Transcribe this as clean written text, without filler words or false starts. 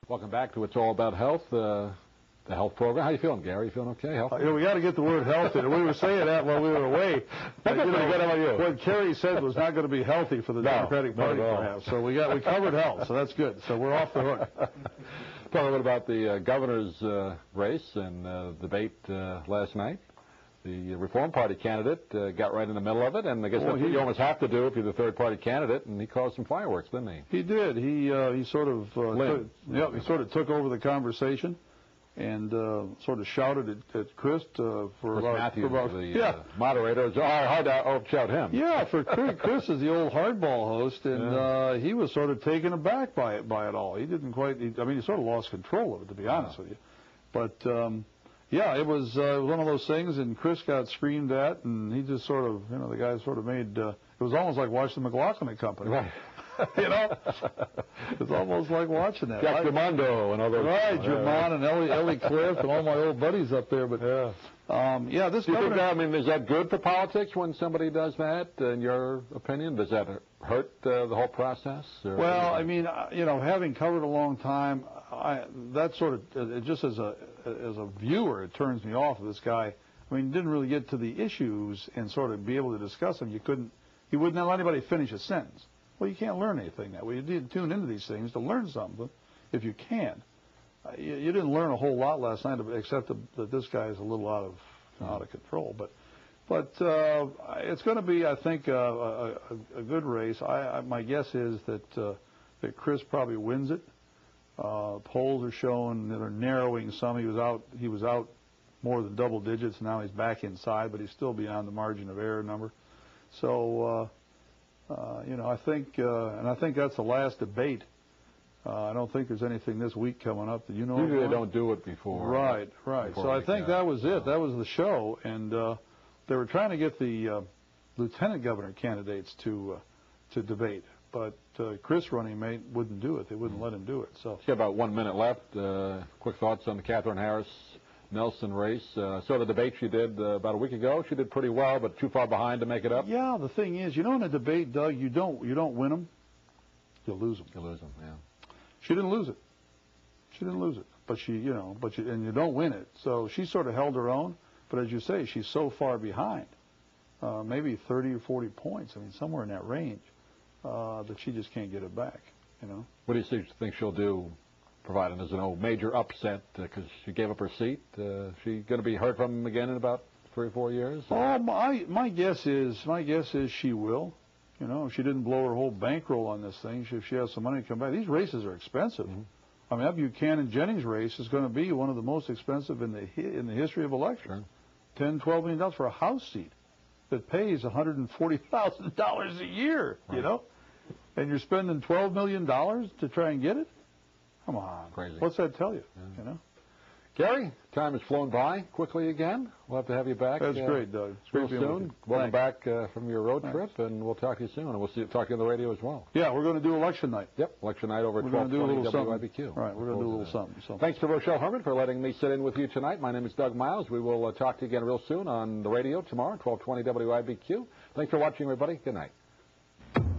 Welcome back to It's All About Health, the health program. How you feeling, Gary? You feeling okay? Healthy? We got to get the word health in. We were saying that while we were away. Good about you. What Kerry said was not going to be healthy for the Democratic Party, perhaps. So we covered health, so that's good. So we're off the hook. Talk a little about the governor's race and debate last night. The Reform Party candidate got right in the middle of it, and I guess that's what you almost have to do if you're the third-party candidate, and he caused some fireworks, didn't he? He did. He sort of he sort of took over the conversation and sort of shouted at Chris for about the moderator. It's hard to outshout him. Yeah, for Chris is the old hardball host, and he was sort of taken aback by it all. He didn't quite. He sort of lost control of it, to be honest with you. But yeah, it was one of those things, and Chris got screamed at, and he just sort of, the guy sort of made. It was almost like watching the McLaughlin and Company. Right. It's almost like watching that. Jack Germondo and all those. Right, Germond and Ellie Cliff and all my old buddies up there. But this governor. Is that good for politics when somebody does that? In your opinion, does that hurt the whole process? Or? Well, having covered a long time, that sort of just as a viewer, it turns me off of this guy. He didn't really get to the issues and sort of be able to discuss them. He wouldn't let anybody finish a sentence. Well, you can't learn anything that way. You need to tune into these things to learn something, if you can. You didn't learn a whole lot last night, except that this guy is a little out of control. But it's going to be, I think, a good race. My guess is that Chris probably wins it. Polls are showing that are narrowing some. He was out more than double digits. Now he's back inside, but he's still beyond the margin of error number. So. I think that's the last debate. I don't think there's anything this week coming up that Usually they don't do it before. Right. So I think that was it. That was the show, and they were trying to get the lieutenant governor candidates to debate, but Chris' running mate wouldn't do it. They wouldn't let him do it. So we got about 1 minute left. Quick thoughts on the Catherine Harris Nelson race. So the debate she did about a week ago, she did pretty well, but too far behind to make it up. Yeah, the thing is, in a debate, Doug, you don't win them, you'll lose them. You lose them, yeah. She didn't lose it. But and you don't win it. So she sort of held her own. But as you say, she's so far behind, maybe 30 or 40 points. Somewhere in that range, that she just can't get it back. What do you think she'll do? Provided there's no major upset, because she gave up her seat. She going to be heard from again in about 3 or 4 years? Oh, my guess is she will. If she didn't blow her whole bankroll on this thing, if she has some money to come back. These races are expensive. Mm-hmm. That Buchanan-Jennings race is going to be one of the most expensive in the history of elections. Sure. $10-12 million for a House seat that pays $140,000 a year. Right. And you're spending $12 million to try and get it. Come on. Crazy. What's that tell you? Yeah. Gary, time has flown by quickly again. We'll have to have you back. That's great, Doug. It's real soon. Welcome back from your road trip, and we'll talk to you soon. And we'll talk to you on the radio as well. Yeah, we're going to do election night. Yep, election night over at 1220 WIBQ. Right, we're going to do a little something. So. Thanks to Rochelle Herman for letting me sit in with you tonight. My name is Doug Miles. We will talk to you again real soon on the radio tomorrow, 1220 WIBQ. Thanks for watching, everybody. Good night.